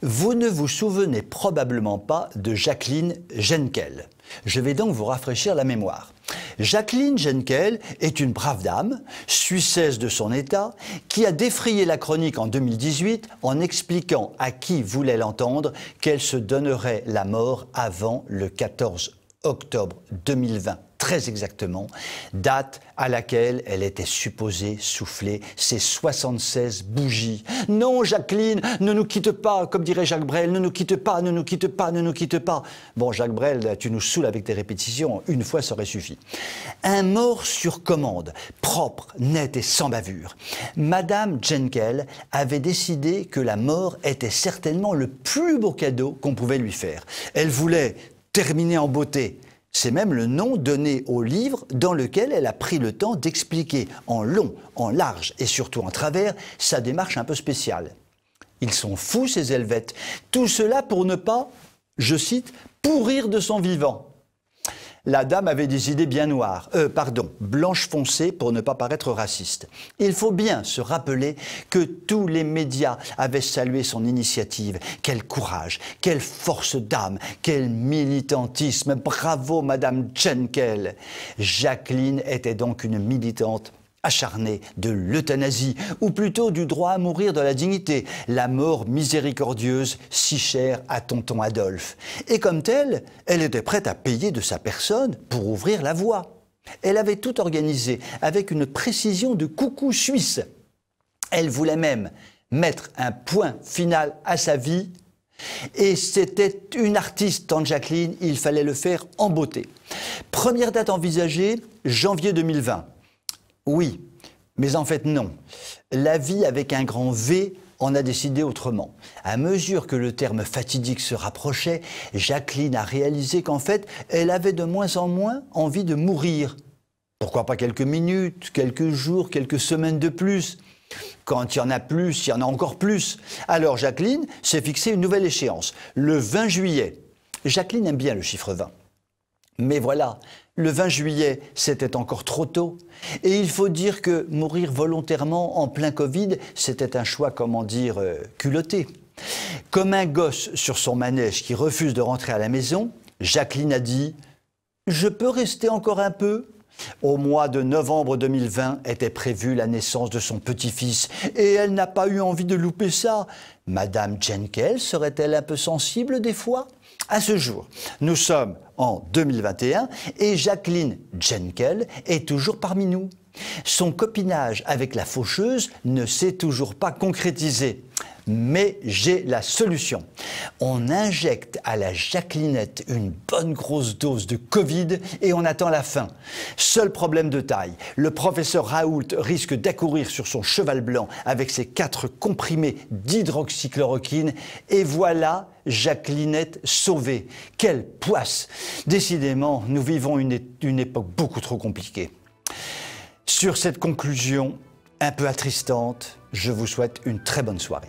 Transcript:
Vous ne vous souvenez probablement pas de Jacqueline Genkel. Je vais donc vous rafraîchir la mémoire. Jacqueline Genkel est une brave dame, suissesse de son état, qui a défrayé la chronique en 2018 en expliquant à qui voulait l'entendre qu'elle se donnerait la mort avant le 14 octobre 2020. Très exactement, date à laquelle elle était supposée souffler ses 76 bougies. Non, Jacqueline, ne nous quitte pas, comme dirait Jacques Brel, ne nous quitte pas, ne nous quitte pas, ne nous quitte pas. Bon, Jacques Brel, tu nous saoules avec tes répétitions, une fois ça aurait suffi. Un mort sur commande, propre, net et sans bavure. Madame Genkel avait décidé que la mort était certainement le plus beau cadeau qu'on pouvait lui faire. Elle voulait terminer en beauté. C'est même le nom donné au livre dans lequel elle a pris le temps d'expliquer en long, en large et surtout en travers sa démarche un peu spéciale. Ils sont fous ces Helvètes, tout cela pour ne pas, je cite, pourrir de son vivant. La dame avait des idées bien noires, blanches foncées pour ne pas paraître raciste. Il faut bien se rappeler que tous les médias avaient salué son initiative. Quel courage, quelle force d'âme, quel militantisme. Bravo, Madame Genkel. Jacqueline était donc une militante acharnée de l'euthanasie, ou plutôt du droit à mourir dans la dignité, la mort miséricordieuse si chère à tonton Adolphe. Et comme telle, elle était prête à payer de sa personne pour ouvrir la voie. Elle avait tout organisé avec une précision de coucou suisse. Elle voulait même mettre un point final à sa vie. Et c'était une artiste, tante Jacqueline, il fallait le faire en beauté. Première date envisagée, janvier 2020. Oui, mais en fait non. La vie avec un grand V en a décidé autrement. À mesure que le terme fatidique se rapprochait, Jacqueline a réalisé qu'en fait, elle avait de moins en moins envie de mourir. Pourquoi pas quelques minutes, quelques jours, quelques semaines de plus? Quand il y en a plus, il y en a encore plus. Alors Jacqueline s'est fixé une nouvelle échéance, le 20 juillet. Jacqueline aime bien le chiffre 20. Mais voilà, le 20 juillet, c'était encore trop tôt. Et il faut dire que mourir volontairement en plein Covid, c'était un choix, comment dire, culotté. Comme un gosse sur son manège qui refuse de rentrer à la maison, Jacqueline a dit « Je peux rester encore un peu ?» Au mois de novembre 2020 était prévue la naissance de son petit-fils et elle n'a pas eu envie de louper ça. Madame Genkel serait-elle un peu sensible des fois? À ce jour, nous sommes en 2021 et Jacqueline Genkel est toujours parmi nous. Son copinage avec la faucheuse ne s'est toujours pas concrétisé. Mais j'ai la solution. On injecte à la Jacquelinette une bonne grosse dose de Covid et on attend la fin. Seul problème de taille, le professeur Raoult risque d'accourir sur son cheval blanc avec ses 4 comprimés d'hydroxychloroquine et voilà Jacquelinette sauvée. Quelle poisse! Décidément, nous vivons une époque beaucoup trop compliquée. Sur cette conclusion un peu attristante, je vous souhaite une très bonne soirée.